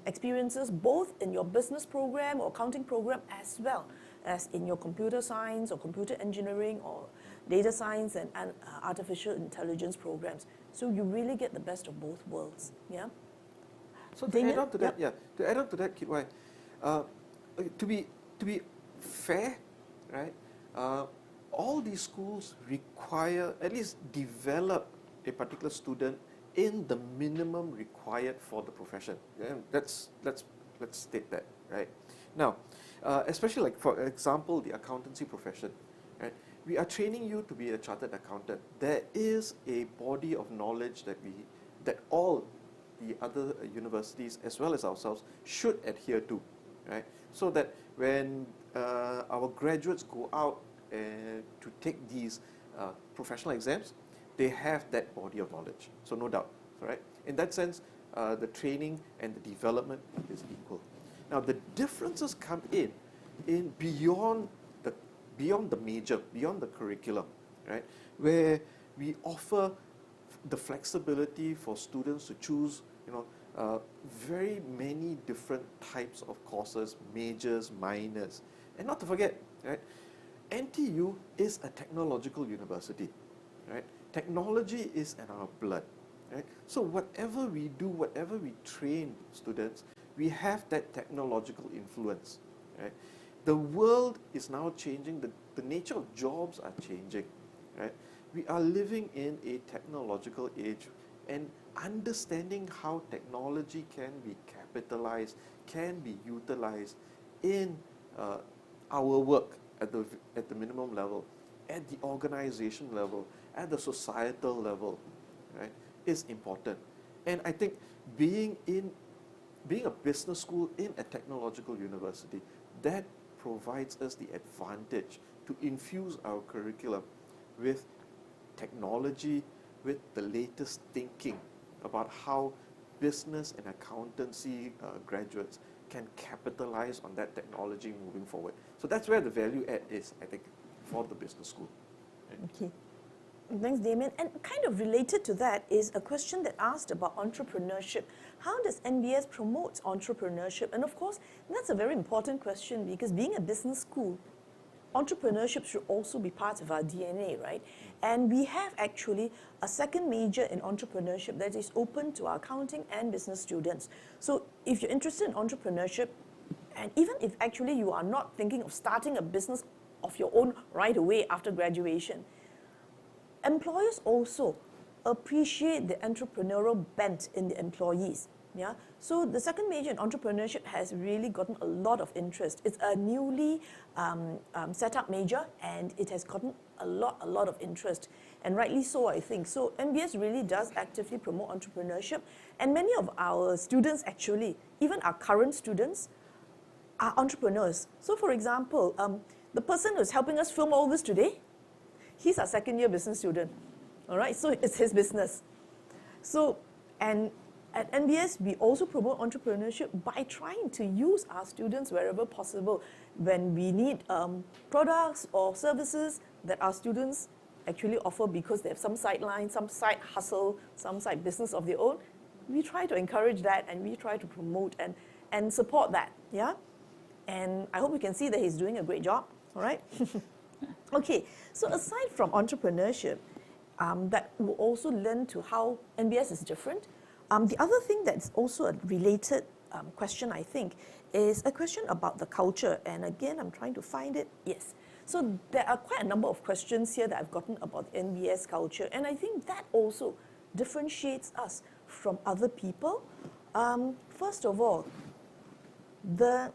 experiences both in your business program or accounting program as well as in your computer science or computer engineering or data science and artificial intelligence programs. So you really get the best of both worlds. Yeah. So to add on to that, to add on to that, Kit Wye, to be fair, right? All these schools require at least develop a particular student in the minimum required for the profession. Yeah, let's state that, right? Now, especially like for example, the accountancy profession, right? We are training you to be a chartered accountant. There is a body of knowledge that all the other universities as well as ourselves should adhere to, right? So that when our graduates go out to take these professional exams, they have that body of knowledge. So no doubt. right? In that sense, the training and the development is equal. Now, the differences come in beyond the major, beyond the curriculum, right? Where we offer the flexibility for students to choose, very many different types of courses, majors, minors. And not to forget, right, NTU is a technological university, right? Technology is in our blood, right? So whatever we do, whatever we train students, we have that technological influence, right? The world is now changing, the nature of jobs are changing, right? We are living in a technological age, and understanding how technology can be capitalized, can be utilized in our work at the minimum level, at the organization level, at the societal level, right, is important. And I think being a business school in a technological university, that provides us the advantage to infuse our curriculum with technology, with the latest thinking about how business and accountancy graduates can capitalize on that technology moving forward. So that's where the value add is, I think, for the business school. Okay. Thanks, Damien. And kind of related to that is a question that asked about entrepreneurship. How does NBS promote entrepreneurship? And of course, that's a very important question, because being a business school, entrepreneurship should also be part of our DNA, right? And we have actually a second major in entrepreneurship that is open to our accounting and business students. So if you're interested in entrepreneurship, and even if actually you are not thinking of starting a business of your own right away after graduation, employers also appreciate the entrepreneurial bent in the employees. Yeah, so the second major in entrepreneurship has really gotten a lot of interest. It's a newly set up major, and it has gotten a lot of interest, and rightly so, I think. So MBS really does actively promote entrepreneurship, and many of our students actually, even our current students, are entrepreneurs. So for example, the person who's helping us film all this today, he's our second year business student, all right? So it's his business. So, and at NBS, we also promote entrepreneurship by trying to use our students wherever possible. When we need products or services that our students actually offer because they have some sideline, some side hustle, some side business of their own, we try to encourage that, and we try to promote and support that, yeah? And I hope you can see that he's doing a great job, all right? Okay, so aside from entrepreneurship, that will also lend to how NBS is different. The other thing that's also a related question, I think, is a question about the culture. And again, I'm trying to find it. Yes. So there are quite a number of questions here that I've gotten about the NBS culture. And I think that also differentiates us from other people. First of all, the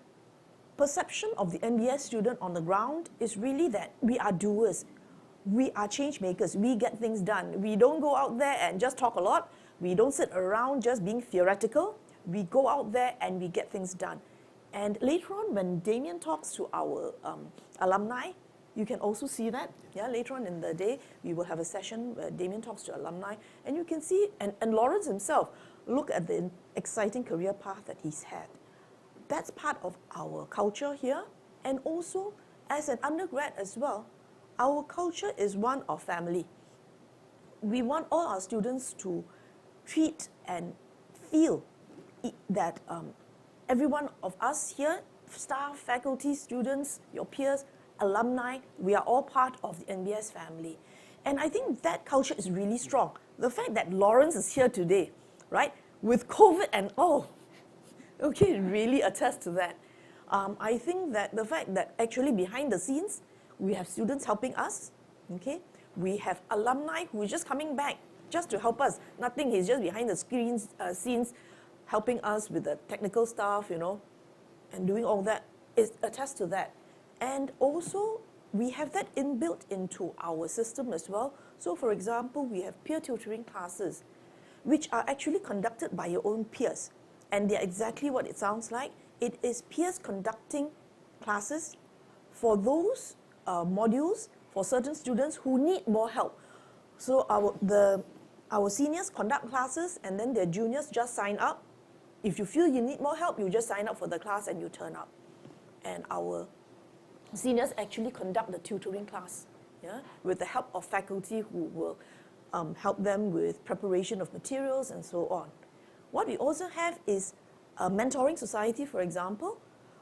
perception of the NBS student on the ground is really that we are doers. We are change makers. We get things done. We don't go out there and just talk a lot. We don't sit around just being theoretical. We go out there and we get things done. And later on, when Damien talks to our alumni, you can also see that. Yeah, later on in the day, we will have a session where Damien talks to alumni, and you can see, and Lawrence himself, look at the exciting career path that he's had. That's part of our culture here. And also, as an undergrad as well, our culture is one of family. We want all our students to treat and feel that every one of us here, staff, faculty, students, your peers, alumni, we are all part of the NBS family. And I think that culture is really strong. The fact that Lawrence is here today, right, with COVID and all, okay, really attests to that. I think that the fact that actually behind the scenes, we have students helping us, okay? We have alumni who is just coming back just to help us. Nothing, he's just behind the scenes helping us with the technical stuff, and doing all that. It attests to that. And also, we have that inbuilt into our system as well. So for example, we have peer tutoring classes, which are actually conducted by your own peers. And they're exactly what it sounds like. It is peers conducting classes for those modules for certain students who need more help. So our seniors conduct classes and then their juniors just sign up. If you feel you need more help, you just sign up for the class and you turn up. And our seniors actually conduct the tutoring class, yeah, with the help of faculty who will help them with preparation of materials and so on. What we also have is a mentoring society, for example.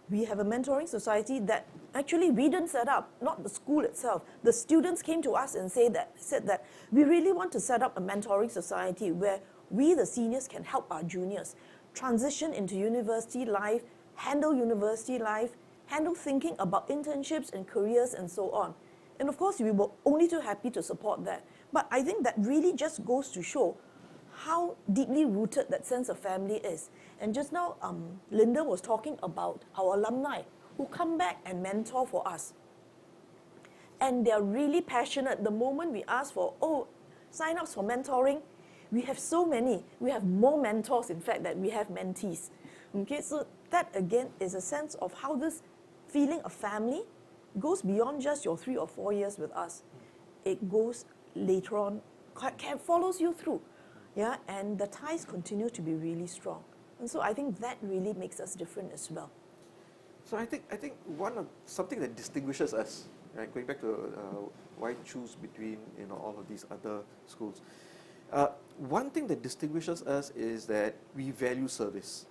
We have a mentoring society that actually we didn't set up, not the school itself. The students came to us and said that we really want to set up a mentoring society where we, the seniors, can help our juniors transition into university life, handle university life, handle thinking about internships and careers and so on. And of course, we were only too happy to support that. But I think that really just goes to show how deeply rooted that sense of family is. And just now, Linda was talking about our alumni who come back and mentor for us. And they're really passionate. The moment we ask for, sign-ups for mentoring, we have so many. We have more mentors, in fact, than we have mentees. Okay, so that again is a sense of how this feeling of family goes beyond just your 3 or 4 years with us. It goes later on, follows you through. Yeah, and the ties continue to be really strong. And so I think that really makes us different as well. So I think something that distinguishes us, right, going back to why choose between all of these other schools. One thing that distinguishes us is that we value service.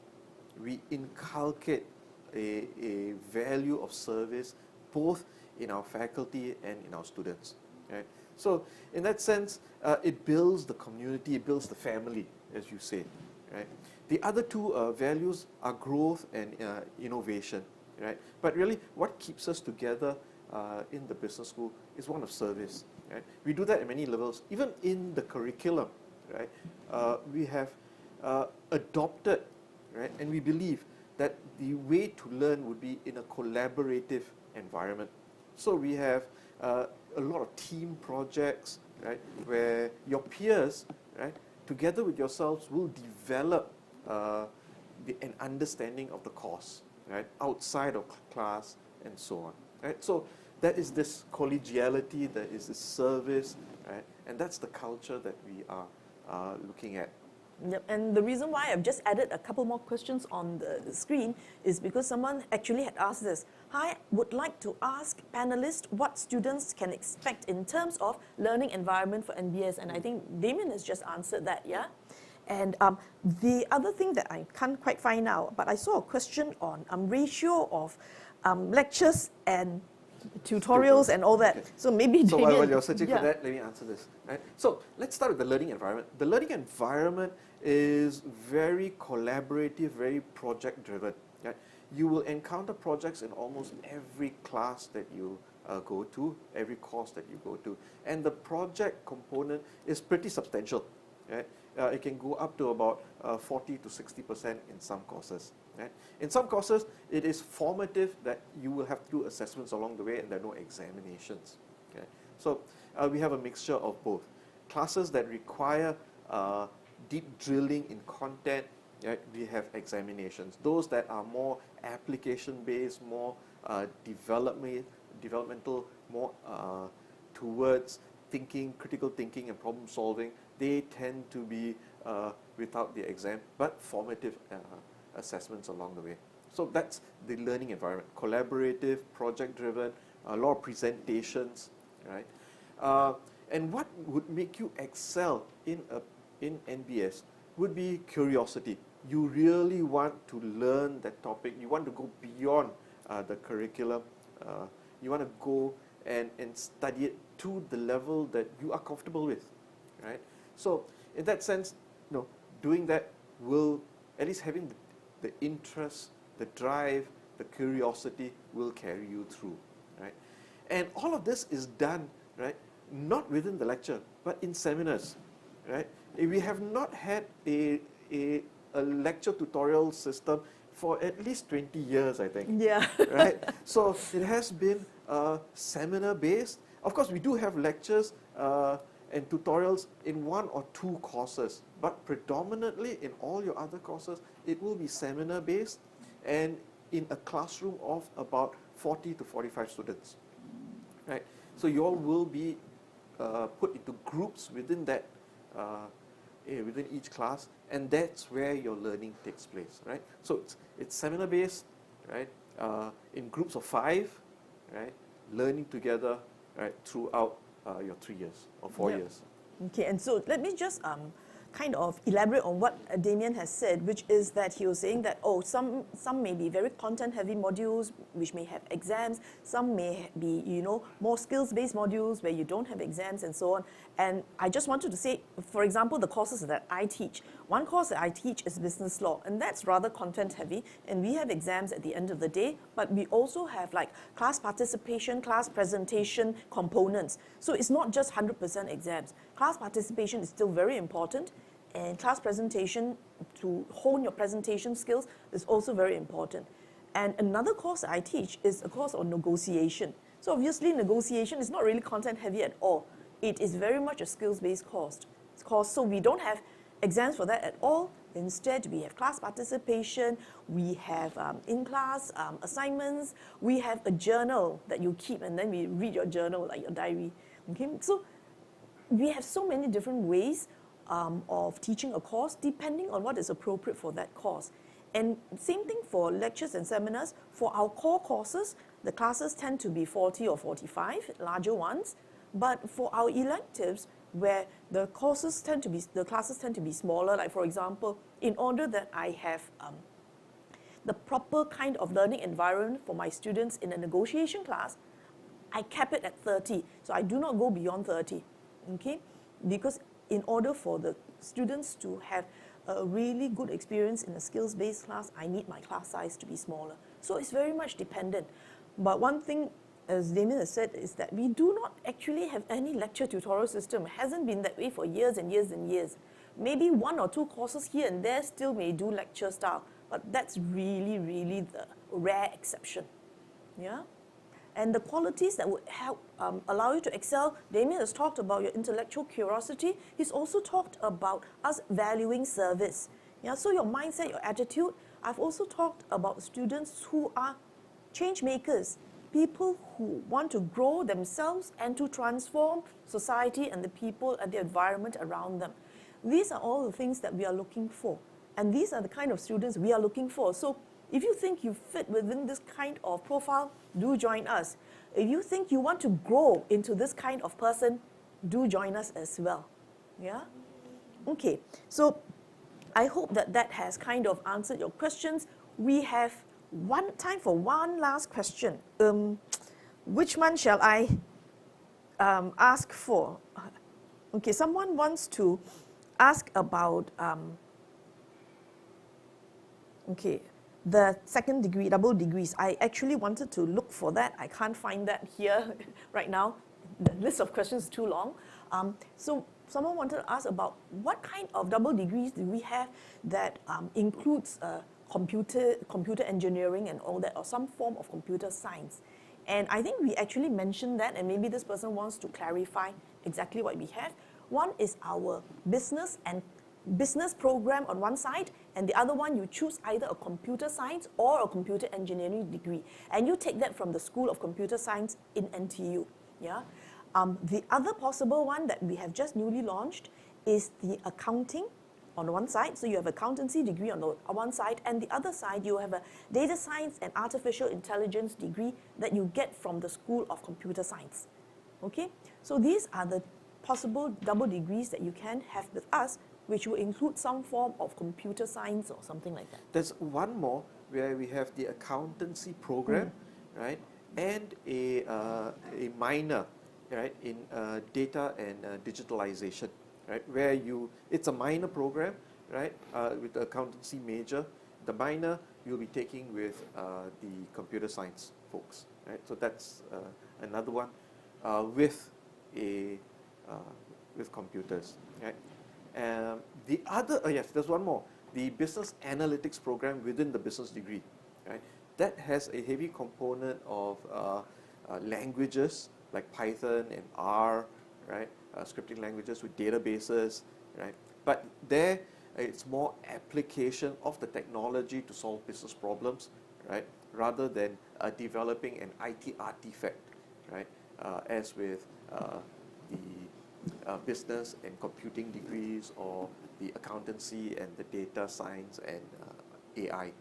We inculcate a value of service both in our faculty and in our students. Right? So in that sense, it builds the community, it builds the family, as you say. Right? The other two values are growth and innovation. Right? But really, what keeps us together in the business school is one of service. Right? We do that at many levels. Even in the curriculum, right? We have adopted, right? And we believe that the way to learn would be in a collaborative environment. So we have a lot of team projects, right? Where your peers, right, together with yourselves, will develop an understanding of the course, right, outside of class and so on. Right? So that is this collegiality, that is this service, right? And that's the culture that we are looking at. Yep. And the reason why I've just added a couple more questions on the screen is because someone actually had asked this. Hi, would like to ask panelists what students can expect in terms of learning environment for NBS. And I think Damien has just answered that, yeah? And the other thing that I can't quite find out, but I saw a question on ratio of lectures and tutorials and all that. Okay. So maybe so Damien, while you're searching for that, let me answer this. Right? So let's start with the learning environment. The learning environment is very collaborative, very project-driven. Right? You will encounter projects in almost every class that you go to, every course that you go to. And the project component is pretty substantial. Right? It can go up to about 40 to 60% in some courses. Right? In some courses, it is formative that you will have to do assessments along the way and there are no examinations. Okay? So we have a mixture of both. Classes that require deep drilling in content, right? We have examinations. Those that are more application-based, more developmental, more towards thinking, critical thinking and problem solving, they tend to be without the exam, but formative assessments along the way. So that's the learning environment, collaborative, project-driven, a lot of presentations, right? And what would make you excel in NBS would be curiosity. You really want to learn that topic. You want to go beyond the curriculum. You want to go and study it to the level that you are comfortable with, right? So in that sense, doing that will, at least having the interest, the drive, the curiosity will carry you through, right? And all of this is done, right, not within the lecture, but in seminars, right? We have not had a lecture tutorial system for at least 20 years, I think. Yeah. Right? So it has been seminar-based. Of course, we do have lectures and tutorials in 1 or 2 courses, but predominantly in all your other courses, it will be seminar-based and in a classroom of about 40 to 45 students. Right? So you all will be put into groups within that within each class, and that's where your learning takes place, right? So it's seminar based, right? In groups of 5, right? Learning together, right? Throughout your 3 years or 4 Yep. years. Okay, and so let me just kind of elaborate on what Damien has said, which is that he was saying that, oh, some may be very content-heavy modules, which may have exams. Some may be, more skills-based modules where you don't have exams and so on. And I just wanted to say, for example, the courses that I teach. One course that I teach is business law, and that's rather content-heavy, and we have exams at the end of the day, but we also have like class participation, class presentation components. So it's not just 100% exams. Class participation is still very important, and class presentation, to hone your presentation skills, is also very important. And another course I teach is a course on negotiation. So obviously negotiation is not really content heavy at all. It is very much a skills-based course. So we don't have exams for that at all. Instead, we have class participation, we have in-class assignments, we have a journal that you keep, and then we read your journal, like your diary. Okay, so we have so many different ways of teaching a course depending on what is appropriate for that course. And same thing for lectures and seminars. For our core courses, the classes tend to be 40 or 45, larger ones. But for our electives, where the classes tend to be smaller, like for example, in order that I have the proper kind of learning environment for my students in a negotiation class, I cap it at 30. So I do not go beyond 30, okay? Because in order for the students to have a really good experience in a skills-based class, I need my class size to be smaller. So it's very much dependent. But one thing, as Damien has said, is that we do not actually have any lecture tutorial system. It hasn't been that way for years and years and years. Maybe 1 or 2 courses here and there still may do lecture style, but that's really, really the rare exception. Yeah? And the qualities that would help allow you to excel, Damien has talked about your intellectual curiosity. He's also talked about us valuing service. Yeah, so your mindset, your attitude. I've also talked about students who are change makers, people who want to grow themselves and to transform society and the people and the environment around them. These are all the things that we are looking for. And these are the kind of students we are looking for. So if you think you fit within this kind of profile, do join us. If you think you want to grow into this kind of person, do join us as well. Yeah? Okay, so I hope that that has kind of answered your questions. We have time for one last question. Which one shall I ask for? Okay, someone wants to ask about the second degree, double degrees. I actually wanted to look for that. I can't find that here right now. The list of questions is too long. So someone wanted to ask about what kind of double degrees do we have that includes computer engineering and all that, or some form of computer science. And I think we actually mentioned that, and maybe this person wants to clarify exactly what we have. One is our business program on one side, and the other one you choose either a computer science or a computer engineering degree, and you take that from the School of Computer Science in NTU. Yeah. The other possible one that we have just newly launched is the accounting on one side. So you have accountancy degree on one side, and the other side you have a data science and artificial intelligence degree that you get from the School of Computer Science. Okay, so these are the possible double degrees that you can have with us, which will include some form of computer science or something like that. There's one more where we have the accountancy program, right, and a minor, right, in data and digitalization, right, where it's a minor program, right, with the accountancy major. The minor you'll be taking with the computer science folks, right. So that's another one with computers, right. The other, yes, there's one more, the business analytics program within the business degree, right. That has a heavy component of languages like Python and R, right, scripting languages with databases, right. But there, it's more application of the technology to solve business problems, right, rather than developing an IT artifact, right, as with business and computing degrees, or the accountancy and the data science and AI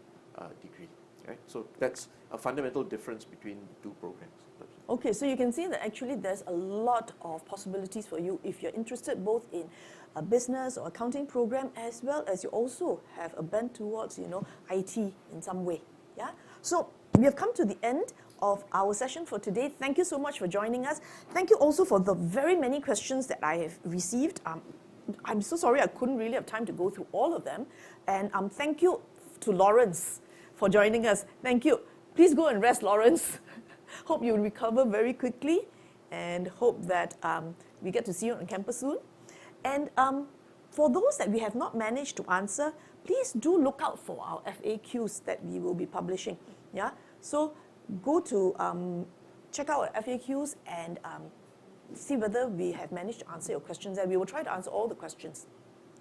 degree. Right? So that's a fundamental difference between the two programs. Okay, so you can see that actually there's a lot of possibilities for you if you're interested both in a business or accounting program, as well as you also have a bent towards, IT in some way. Yeah. So we have come to the end of our session for today. Thank you so much for joining us. Thank you also for the very many questions that I have received. I'm so sorry I couldn't really have time to go through all of them. And thank you to Lawrence for joining us. Thank you. Please go and rest, Lawrence. Hope you recover very quickly, and hope that we get to see you on campus soon. And for those that we have not managed to answer, please do look out for our FAQs that we will be publishing. Yeah, so go to check out our FAQs and see whether we have managed to answer your questions, and we will try to answer all the questions.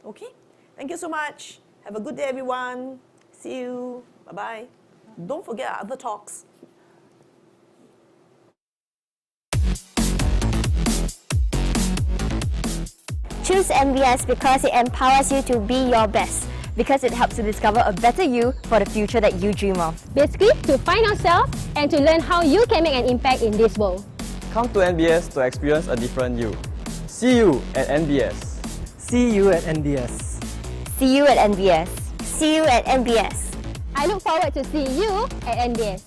Okay, thank you so much. Have a good day, everyone. See you. Bye-bye. Don't forget our other talks. Choose MBS because it empowers you to be your best. Because it helps to discover a better you for the future that you dream of. Basically, to find ourselves and to learn how you can make an impact in this world. Come to NBS to experience a different you. See you at NBS. See you at NBS. See you at NBS. See you at NBS. I look forward to seeing you at NBS.